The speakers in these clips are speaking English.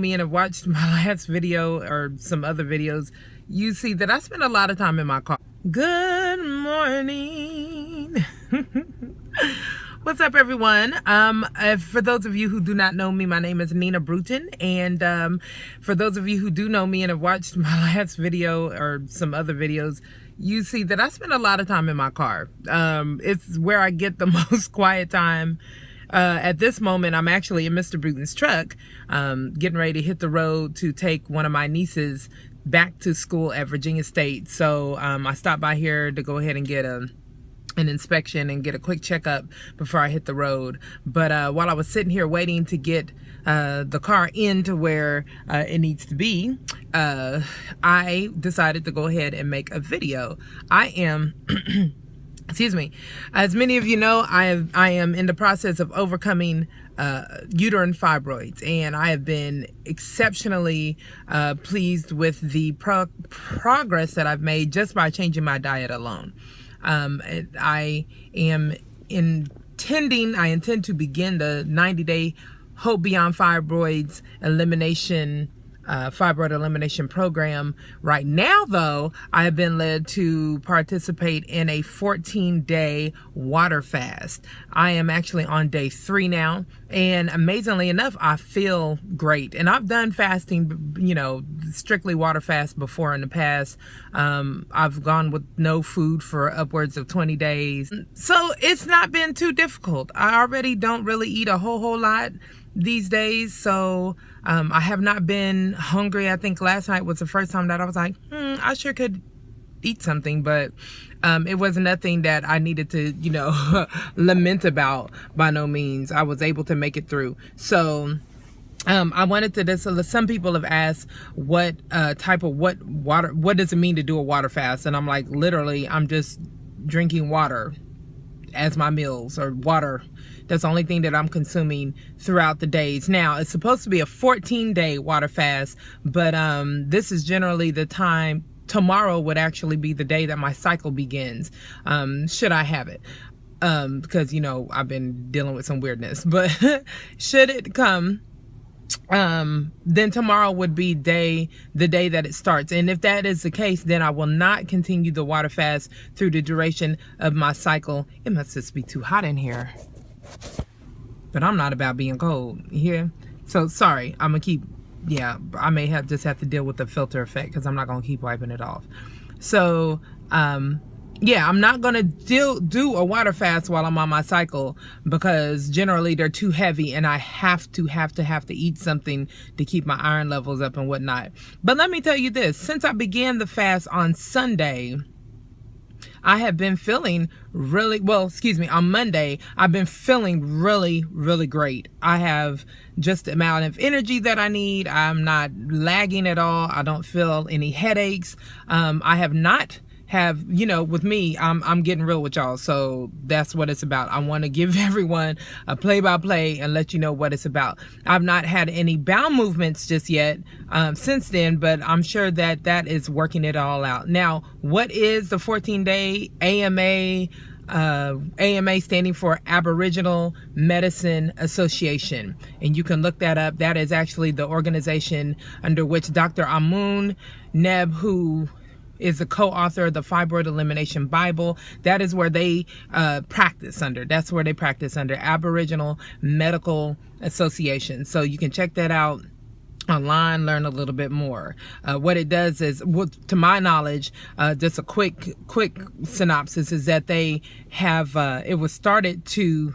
Me and have watched my last video or some other videos, you see that I spend a lot of time in my car. Good morning. What's up, everyone? For those of you who do not know me, my name is Nina Bruton, and for those of you who do know me and have watched my last video or some other videos, you see that I spend a lot of time in my car. It's where I get the most quiet time. At this moment, I'm actually in Mr. Bruton's truck, getting ready to hit the road to take one of my nieces back to school at Virginia State. So I stopped by here to go ahead and get an inspection and get a quick checkup before I hit the road. But while I was sitting here waiting to get the car into where it needs to be, I decided to go ahead and make a video. I am excuse me. As many of you know, I am in the process of overcoming uterine fibroids, and I have been exceptionally pleased with the progress that I've made just by changing my diet alone. I intend to begin the 90-day Hope Beyond Fibroids fibroid elimination program. Right now, though, I have been led to participate in a 14-day water fast. I am actually on day 3 now, and amazingly enough, I feel great. And I've done fasting, strictly water fast before in the past. I've gone with no food for upwards of 20 days. So it's not been too difficult. I already don't really eat a whole lot these days, so I have not been hungry. I think last night was the first time that I was like, I sure could eat something, but it was nothing that I needed to, lament about. By no means. I was able to make it through. So I wanted to some people have asked what does it mean to do a water fast? And I'm like, literally, I'm just drinking water as my meals, or water. That's the only thing that I'm consuming throughout the days. Now, it's supposed to be a 14-day water fast, but this is generally the time. Tomorrow would actually be the day that my cycle begins, should I have it. Because, I've been dealing with some weirdness. But should it come, then tomorrow would be the day that it starts. And if that is the case, then I will not continue the water fast through the duration of my cycle. It must just be too hot in here. But I'm not about being cold here. So sorry, I'm gonna keep, I may just have to deal with the filter effect, because I'm not gonna keep wiping it off. So I'm not gonna do a water fast while I'm on my cycle, because generally they're too heavy and I have to eat something to keep my iron levels up and whatnot. But let me tell you this, since I began the fast on Sunday, I have been feeling on Monday, I've been feeling really, really great. I have just the amount of energy that I need. I'm not lagging at all. I don't feel any headaches. I have not with me, I'm getting real with y'all, so that's what it's about. I want to give everyone a play-by-play and let you know what it's about. I've not had any bowel movements just yet since then, but I'm sure that is working it all out. Now, what is the 14-day AMA? AMA standing for Aboriginal Medicine Association, and you can look that up. That is actually the organization under which Dr. Amun Neb, who is the co-author of the Fibroid Elimination Bible. That is where they practice under. That's where they practice under, Aboriginal Medical Association. So you can check that out online, learn a little bit more. What it does is, to my knowledge, just a quick synopsis, is that they have, it was started to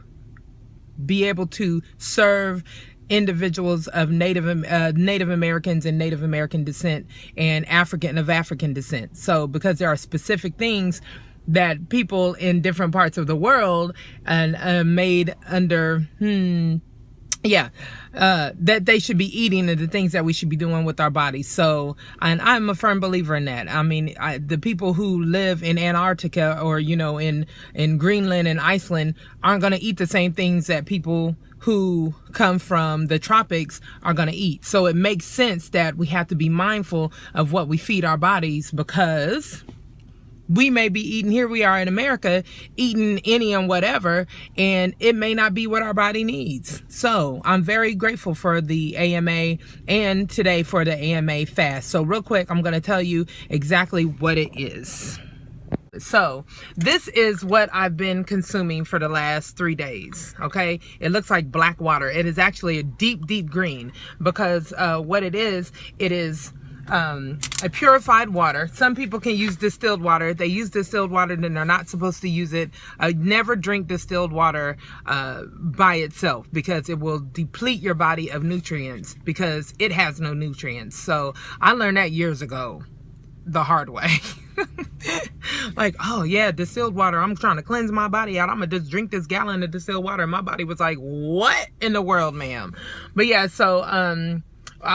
be able to serve individuals of Native Americans and Native American descent and African descent. So because there are specific things that people in different parts of the world and made under that they should be eating, and the things that we should be doing with our bodies. So, and I'm a firm believer in that. I mean, the people who live in Antarctica or, in Greenland and Iceland aren't going to eat the same things that people who come from the tropics are going to eat. So it makes sense that we have to be mindful of what we feed our bodies, because we may be eating, here we are in America, eating any and whatever, and it may not be what our body needs. So I'm very grateful for the AMA and today for the AMA fast. So real quick, I'm going to tell you exactly what it is. So this is what I've been consuming for the last 3 days. Okay, it looks like black water. It is actually a deep green, because what it is a purified water. Some people can use distilled water. If they use distilled water, then they're not supposed to use it. Never drink distilled water by itself, because it will deplete your body of nutrients, because it has no nutrients. So I learned that years ago the hard way. Like, oh yeah, distilled water, I'm trying to cleanse my body out, I'm gonna just drink this gallon of distilled water. And my body was like, what in the world, ma'am? But yeah, so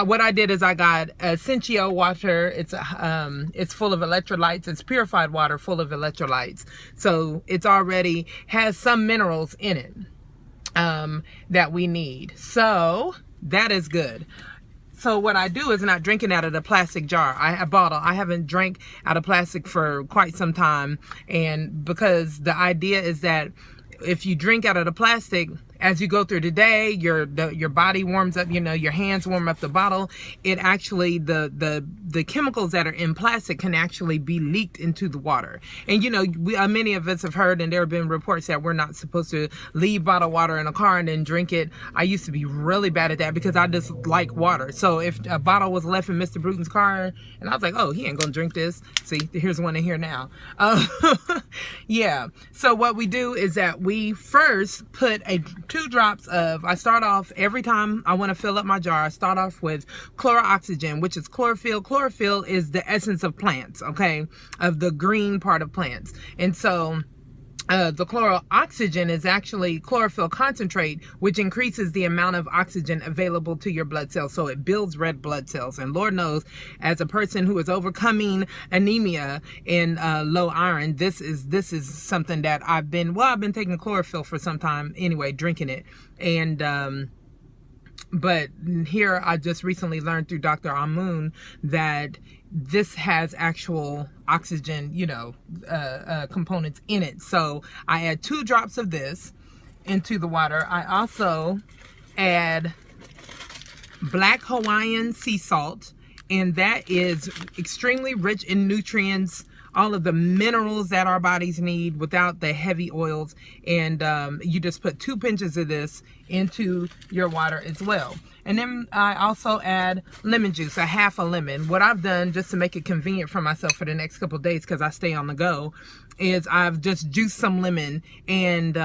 what I did is I got Essential water. It's full of electrolytes. It's purified water full of electrolytes. So it's already has some minerals in it that we need. So that is good. So what I do is not drinking out of the plastic jar. A bottle. I haven't drank out of plastic for quite some time. And because the idea is that if you drink out of the plastic, as you go through the day, your body warms up, your hands warm up the bottle. It actually, the chemicals that are in plastic can actually be leaked into the water. And many of us have heard, and there have been reports that we're not supposed to leave bottled water in a car and then drink it. I used to be really bad at that, because I just like water. So if a bottle was left in Mr. Bruton's car, and I was like, oh, he ain't gonna drink this. See, here's one in here now. Yeah. So what we do is that we first put 2 drops of, I start off every time I want to fill up my jar, I start off with chloroxygen, which is chlorophyll. Chlorophyll is the essence of plants, okay, of the green part of plants. And so the chloroxygen is actually chlorophyll concentrate, which increases the amount of oxygen available to your blood cells. So it builds red blood cells. And Lord knows, as a person who is overcoming anemia and low iron, this is something that I've been taking chlorophyll for some time anyway, drinking it. And but here I just recently learned through Dr. Amun that this has actual oxygen, components in it. So I add 2 drops of this into the water. I also add black Hawaiian sea salt, and that is extremely rich in nutrients, all of the minerals that our bodies need without the heavy oils. And you just put 2 pinches of this into your water as well. And then I also add lemon juice, a half a lemon. What I've done, just to make it convenient for myself for the next couple of days, because I stay on the go, is I've just juiced some lemon. And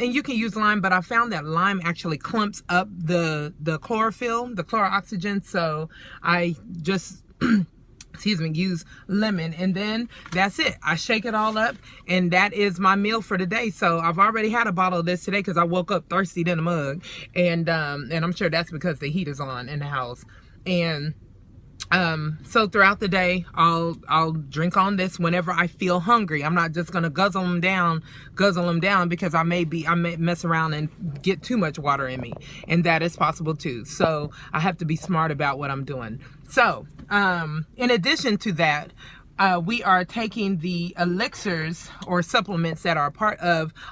you can use lime, but I found that lime actually clumps up the chlorophyll, the chloroxygen. So I just use lemon, and then that's it. I shake it all up, and that is my meal for the day. So I've already had a bottle of this today, because I woke up thirsty in a mug, and I'm sure that's because the heat is on in the house. And so throughout the day, I'll drink on this whenever I feel hungry. I'm not just gonna guzzle them down, because I may mess around and get too much water in me, and that is possible too. So I have to be smart about what I'm doing. So in addition to that, we are taking the elixirs or supplements that are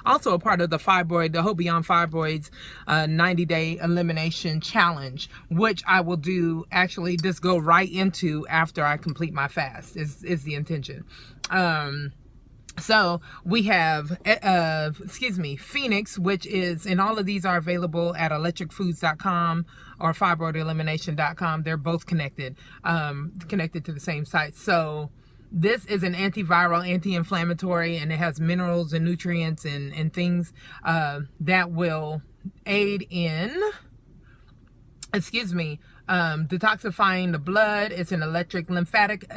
also a part of the Hope Beyond Fibroids 90-day elimination challenge, which I will do, actually just go right into after I complete my fast is the intention. So we have, Phoenix, which is, and all of these are available at electricfoods.com or fibroidelimination.com. They're both connected to the same site. So this is an antiviral, anti-inflammatory, and it has minerals and nutrients and things that will aid in, detoxifying the blood. It's an lymphatic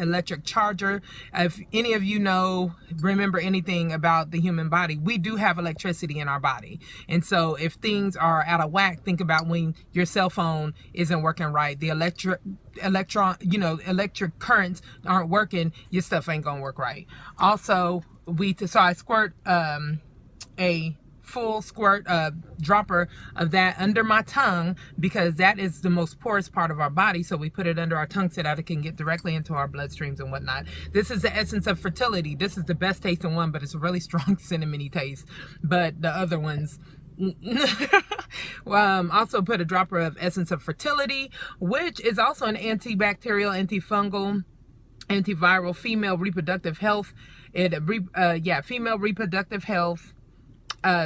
charger. If any of you remember anything about the human body, we do have electricity in our body. And so if things are out of whack, think about when your cell phone isn't working right, the electric currents aren't working, your stuff ain't gonna work right. Also, so I squirt a full squirt, dropper of that under my tongue, because that is the most porous part of our body. So we put it under our tongue so that it can get directly into our bloodstreams and whatnot. This is the essence of fertility. This is the best tasting one, but it's a really strong cinnamony taste. But the other ones, also put a dropper of essence of fertility, which is also an antibacterial, antifungal, antiviral, female reproductive health. Female reproductive health,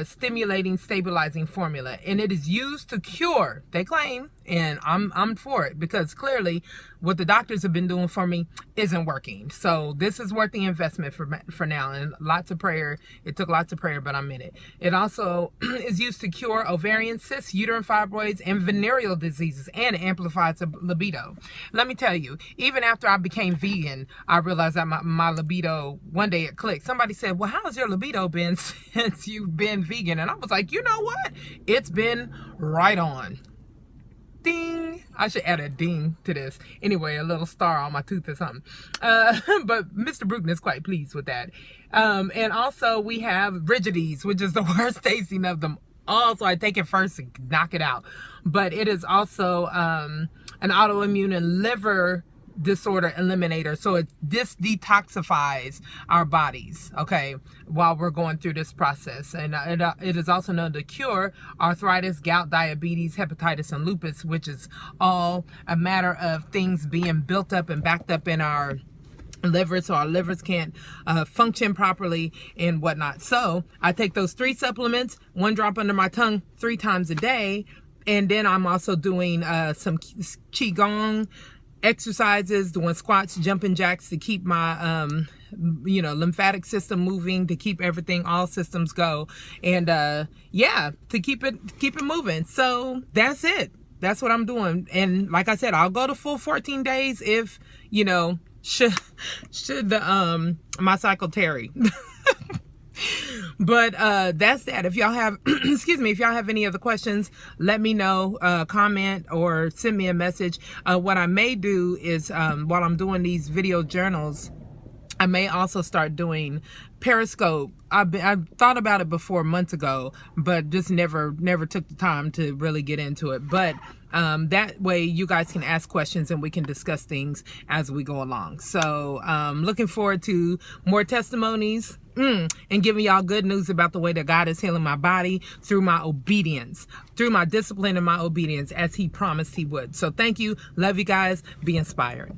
stimulating, stabilizing formula, and it is used to cure, they claim, and I'm for it, because clearly what the doctors have been doing for me isn't working. So this is worth the investment for now, and lots of prayer. It took lots of prayer, but I'm in it. It also is used to cure ovarian cysts, uterine fibroids, and venereal diseases, and it amplifies libido. Let me tell you, even after I became vegan, I realized that my libido, one day it clicked. Somebody said, well, how's your libido been since you've been vegan? And I was like, you know what? It's been right on. Ding. I should add a ding to this. Anyway, a little star on my tooth or something. But Mr. Bruton is quite pleased with that. And also we have Rigidities, which is the worst tasting of them all. So I take it first and knock it out. But it is also an autoimmune and liver disorder eliminator. So this detoxifies our bodies, okay, while we're going through this process. And it is also known to cure arthritis, gout, diabetes, hepatitis, and lupus, which is all a matter of things being built up and backed up in our liver, so our livers can't function properly and whatnot. So I take those 3 supplements, 1 drop under my tongue 3 times a day. And then I'm also doing some qigong exercises, doing squats, jumping jacks to keep my lymphatic system moving, to keep everything, all systems go, and to keep it moving. So that's it. That's what I'm doing. And like I said, I'll go to full 14 days if should the my cycle tarry. But that's that. If y'all have excuse me, if y'all have any other questions, let me know, comment or send me a message. What I may do is while I'm doing these video journals, I may also start doing Periscope. I thought about it before months ago, but just never took the time to really get into it. But that way you guys can ask questions and we can discuss things as we go along. So looking forward to more testimonies and giving y'all good news about the way that God is healing my body through my obedience, through my discipline and my obedience, as he promised he would. So thank you. Love you guys. Be inspired.